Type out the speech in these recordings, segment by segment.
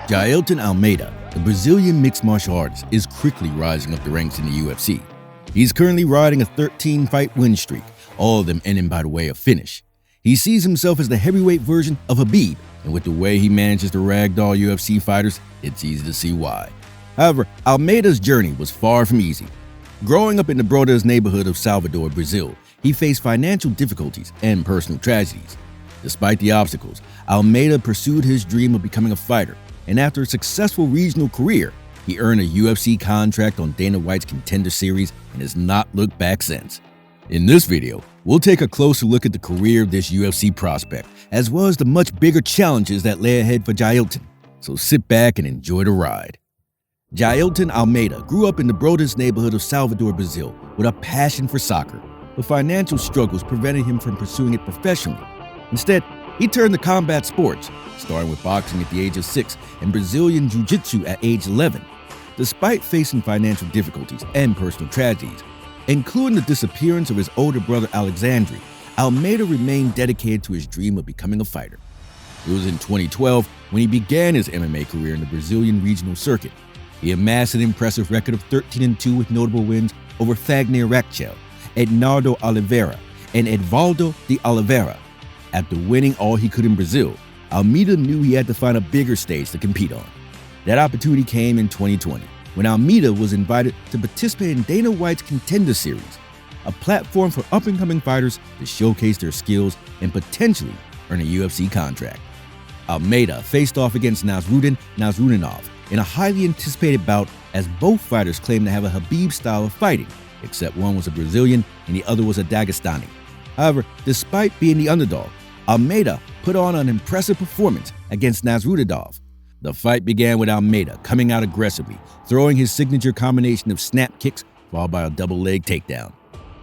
Jailton Almeida, the Brazilian mixed martial artist, is quickly rising up the ranks in the UFC. He's currently riding a 13-fight win streak, all of them ending by the way of finish. He sees himself as the heavyweight version of Khabib, and with the way he manages to ragdoll UFC fighters, it's easy to see why. However, Almeida's journey was far from easy. Growing up in the Ragdolls neighborhood of Salvador, Brazil, he faced financial difficulties and personal tragedies. Despite the obstacles, Almeida pursued his dream of becoming a fighter, and after a successful regional career, he earned a UFC contract on Dana White's Contender series and has not looked back since. In this video, we'll take a closer look at the career of this UFC prospect, as well as the much bigger challenges that lay ahead for Jailton. So sit back and enjoy the ride. Jailton Almeida grew up in the Ragdolls neighborhood of Salvador, Brazil, with a passion for soccer, but financial struggles prevented him from pursuing it professionally. Instead, he turned to combat sports, starting with boxing at the age of 6 and Brazilian Jiu-Jitsu at age 11. Despite facing financial difficulties and personal tragedies, including the disappearance of his older brother Alexandre, Almeida remained dedicated to his dream of becoming a fighter. It was in 2012 when he began his MMA career in the Brazilian regional circuit. He amassed an impressive record of 13-2 with notable wins over Fagner Rachel, Ednardo Oliveira, and Edvaldo de Oliveira. After winning all he could in Brazil, Almeida knew he had to find a bigger stage to compete on. That opportunity came in 2020, when Almeida was invited to participate in Dana White's Contender series, a platform for up-and-coming fighters to showcase their skills and potentially earn a UFC contract. Almeida faced off against Nasrudinov in a highly anticipated bout, as both fighters claimed to have a Khabib style of fighting, except one was a Brazilian and the other was a Dagestani. However, despite being the underdog, Almeida put on an impressive performance against Nasrudinov. The fight began with Almeida coming out aggressively, throwing his signature combination of snap kicks followed by a double leg takedown.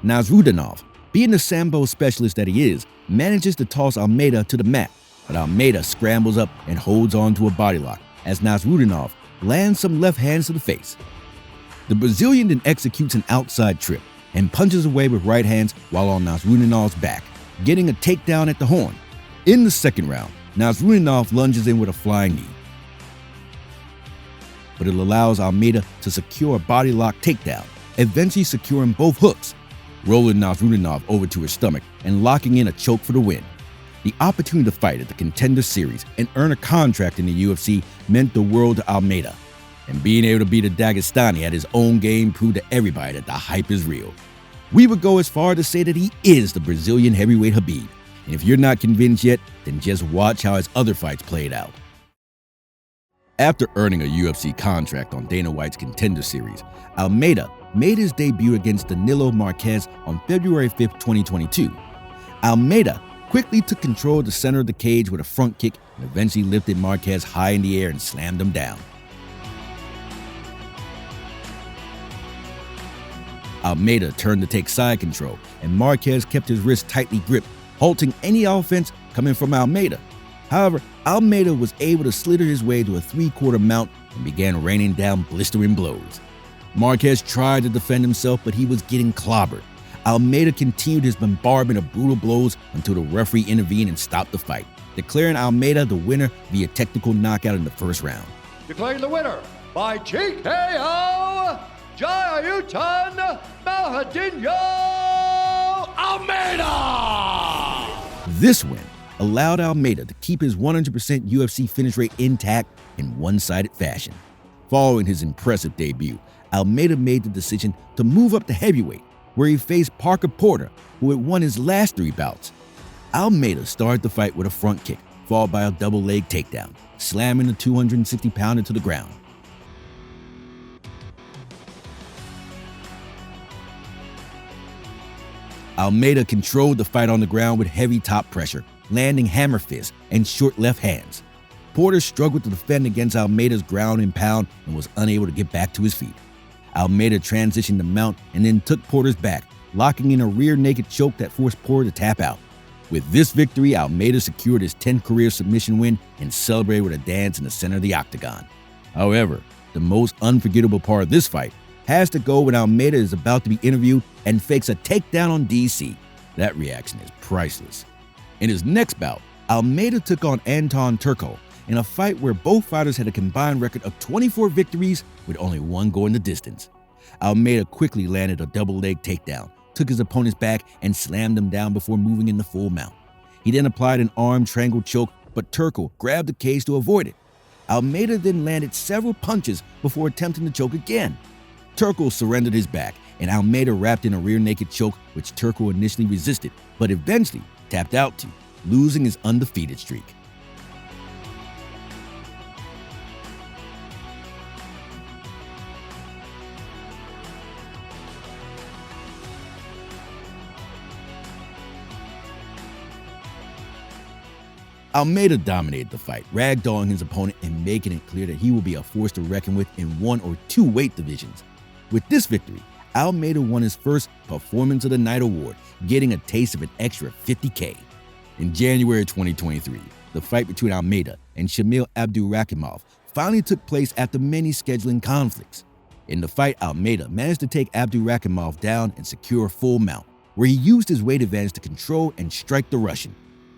Nasrudinov, being the sambo specialist that he is, manages to toss Almeida to the mat, but Almeida scrambles up and holds on to a body lock as Nasrudinov lands some left hands to the face. The Brazilian then executes an outside trip and punches away with right hands while on Nasrudinov's back, getting a takedown at the horn. In the second round, Nasrudinov lunges in with a flying knee, but it allows Almeida to secure a body lock takedown, eventually securing both hooks, rolling Nasrudinov over to his stomach and locking in a choke for the win. The opportunity to fight at the Contender series and earn a contract in the UFC meant the world to Almeida, and being able to beat a Dagestani at his own game proved to everybody that the hype is real. We would go as far to say that he is the Brazilian heavyweight Khabib, and if you're not convinced yet, then just watch how his other fights played out. After earning a UFC contract on Dana White's Contender series, Almeida made his debut against Danilo Marques on February 5, 2022. Almeida quickly took control of the center of the cage with a front kick and eventually lifted Marques high in the air and slammed him down. Almeida turned to take side control, and Marques kept his wrist tightly gripped, halting any offense coming from Almeida. However, Almeida was able to slither his way to a three-quarter mount and began raining down blistering blows. Marques tried to defend himself, but he was getting clobbered. Almeida continued his bombardment of brutal blows until the referee intervened and stopped the fight, declaring Almeida the winner via technical knockout in the first round. Declaring the winner by TKO, Jailton Malhadinho Almeida! This win allowed Almeida to keep his 100% UFC finish rate intact in one-sided fashion. Following his impressive debut, Almeida made the decision to move up to heavyweight, where he faced Parker Porter, who had won his last 3 bouts. Almeida started the fight with a front kick, followed by a double leg takedown, slamming the 260-pounder to the ground. Almeida controlled the fight on the ground with heavy top pressure, landing hammer fists and short left hands. Porter struggled to defend against Almeida's ground and pound and was unable to get back to his feet. Almeida transitioned to mount and then took Porter's back, locking in a rear naked choke that forced Porter to tap out. With this victory, Almeida secured his 10th career submission win and celebrated with a dance in the center of the octagon. However, the most unforgettable part of this fight has to go when Almeida is about to be interviewed and fakes a takedown on DC. That reaction is priceless. In his next bout, Almeida took on Anton Turco, in a fight where both fighters had a combined record of 24 victories with only one going the distance. Almeida quickly landed a double leg takedown, took his opponent's back, and slammed him down before moving in the full mount. He then applied an arm triangle choke, but Turco grabbed the cage to avoid it. Almeida then landed several punches before attempting to choke again. Turco surrendered his back, and Almeida wrapped in a rear naked choke, which Turco initially resisted, but eventually tapped out to, losing his undefeated streak. Almeida dominated the fight, ragdolling his opponent and making it clear that he will be a force to reckon with in one or two weight divisions. With this victory, Almeida won his first Performance of the Night award, getting a taste of an extra $50K. In January 2023, the fight between Almeida and Shamil Abdurakhimov finally took place after many scheduling conflicts. In the fight, Almeida managed to take Abdurakhimov down and secure a full mount, where he used his weight advantage to control and strike the Russian.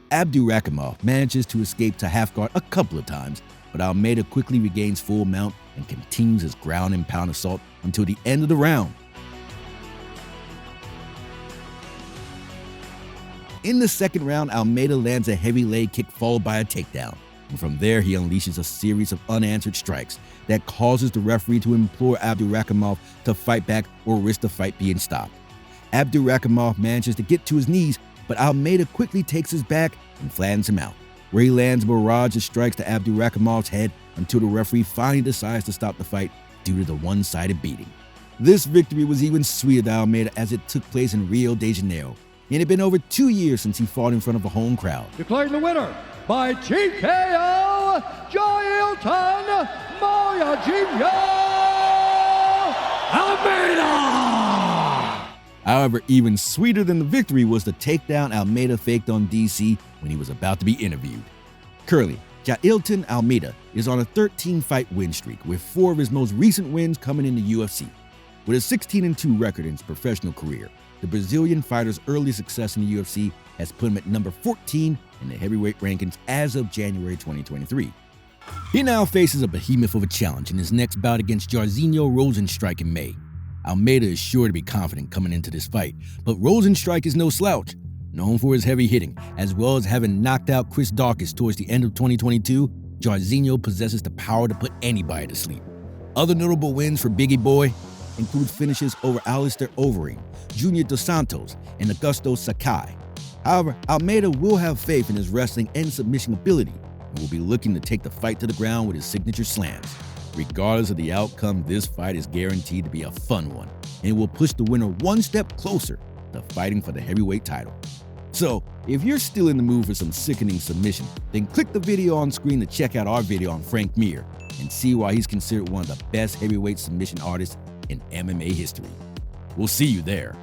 Abdurakhimov manages to escape to half guard a couple of times, but Almeida quickly regains full mount and continues his ground and pound assault until the end of the round. In the second round, Almeida lands a heavy leg kick followed by a takedown, and from there he unleashes a series of unanswered strikes that causes the referee to implore Abdurakhimov to fight back or risk the fight being stopped. Abdurakhimov manages to get to his knees, but Almeida quickly takes his back and flattens him out, where he lands a barrage of strikes to Abdurakhimov's head until the referee finally decides to stop the fight due to the one-sided beating. This victory was even sweeter to Almeida as it took place in Rio de Janeiro, and it had been over 2 years since he fought in front of a home crowd. Declaring the winner by TKO, Jailton Malhadinho Almeida! However, even sweeter than the victory was the takedown Almeida faked on DC when he was about to be interviewed. Currently, Jailton Almeida is on a 13-fight win streak, with 4 of his most recent wins coming in the UFC. With a 16-2 record in his professional career, the Brazilian fighter's early success in the UFC has put him at number 14 in the heavyweight rankings as of January 2023. He now faces a behemoth of a challenge in his next bout against Jairzinho Rozenstruik in May. Almeida is sure to be confident coming into this fight, but Rozenstruik is no slouch. Known for his heavy hitting, as well as having knocked out Chris Daukaus towards the end of 2022, Jairzinho possesses the power to put anybody to sleep. Other notable wins for Biggie Boy include finishes over Alistair Overeem, Junior Dos Santos, and Augusto Sakai. However, Almeida will have faith in his wrestling and submission ability and will be looking to take the fight to the ground with his signature slams. Regardless of the outcome, this fight is guaranteed to be a fun one and will push the winner one step closer to fighting for the heavyweight title. So, if you're still in the mood for some sickening submission, then click the video on screen to check out our video on Frank Mir and see why he's considered one of the best heavyweight submission artists in MMA history. We'll see you there.